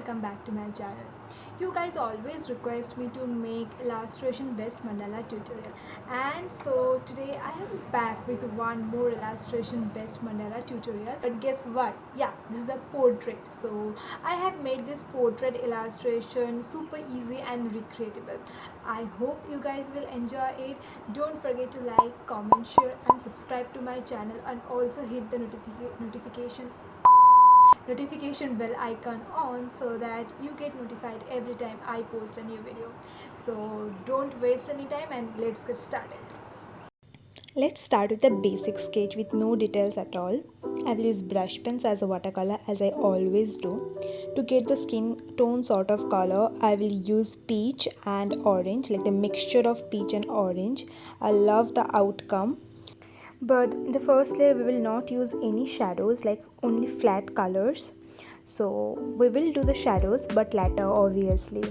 welcome back to my channel. You guys always request me to make illustration based mandala tutorial, and so today I am back with one more illustration based mandala tutorial. But guess what? Yeah, this is a portrait. So I have made this portrait illustration super easy and recreatable. I hope you guys will enjoy it. Don't forget to like, comment, share and subscribe to my channel, and also hit the notification bell icon on so that you get notified every time I post a new video. So don't waste any time and let's get started. Let's start with a basic sketch with no details at all. I will use brush pens as a watercolor as I always do. To get the skin tone sort of color, I will use peach and orange, like the mixture of peach and orange. I love the outcome. But in the first layer, we will not use any shadows, like only flat colors. So we will do the shadows, but later, obviously.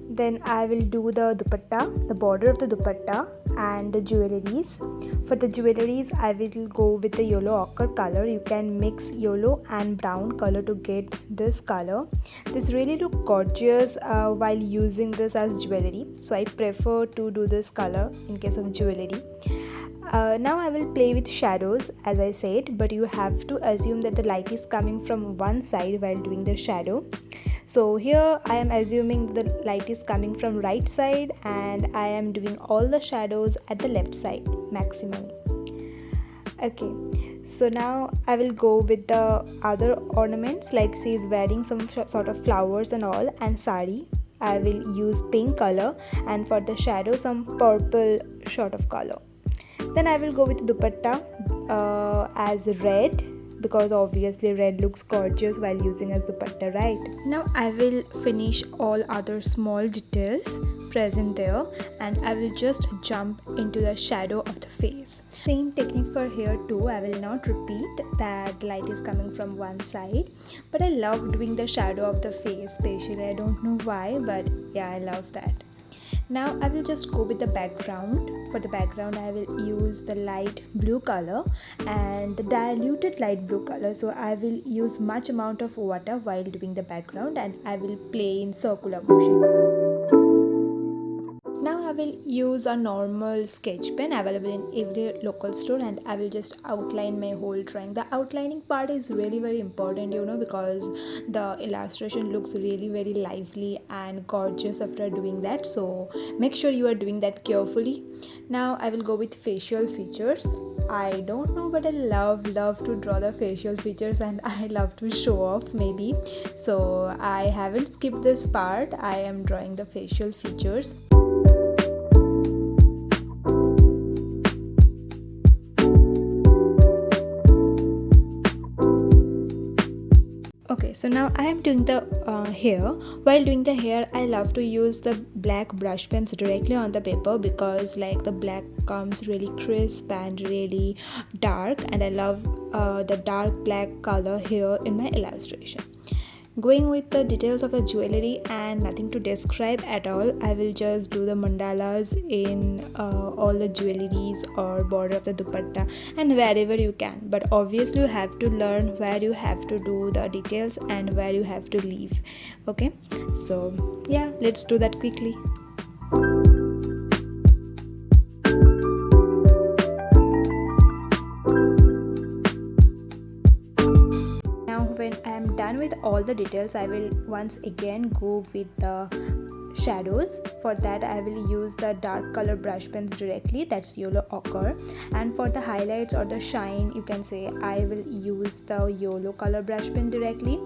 Then I will do the dupatta, the border of the dupatta and the jewelries. For the jewelries, I will go with the yellow ochre color. You can mix yellow and brown color to get this color. This really look gorgeous while using this as jewelry. So I prefer to do this color in case of jewelry. Now I will play with shadows as I said, but you have to assume that the light is coming from one side while doing the shadow. So here I am assuming the light is coming from right side and I am doing all the shadows at the left side maximum. Okay, so now I will go with the other ornaments, like she is wearing some sort of flowers and all, and sari. I will use pink color, and for the shadow some purple sort of color. Then I will go with dupatta as red, because obviously red looks gorgeous while using as dupatta, right? Now I will finish all other small details present there, and I will just jump into the shadow of the face. Same technique for here too. I will not repeat that the light is coming from one side, but I love doing the shadow of the face especially. I don't know why, but yeah, I love that. Now I will just go with the background. For the background I will use the light blue color and the diluted light blue color. So I will use much amount of water while doing the background, and I will play in circular motion. Now I will use a normal sketch pen available in every local store, and I will just outline my whole drawing. The outlining part is really very important, because the illustration looks really very lively and gorgeous after doing that. So make sure you are doing that carefully. Now I will go with facial features. I don't know, but I love to draw the facial features, and I love to show off maybe. So I haven't skipped this part. I am drawing the facial features. Okay, so now I am doing the hair. While doing the hair, I love to use the black brush pens directly on the paper, because like the black comes really crisp and really dark, and I love the dark black color here in my illustration. Going with the details of the jewelry and nothing to describe at all, I will just do the mandalas in all the jewelries or border of the dupatta and wherever you can. But obviously you have to learn where you have to do the details and where you have to leave. Okay, so yeah, let's do that quickly. When I am done with all the details, I will once again go with the shadows. For that I will use the dark color brush pens directly, that's yellow ochre, and for the highlights or the shine, you can say, I will use the yellow color brush pen directly,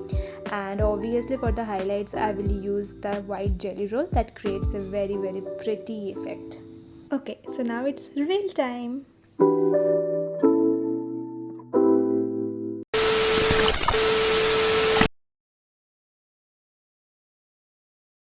and obviously for the highlights I will use the white jelly roll that creates a very very pretty effect. Okay, so now it's reveal time.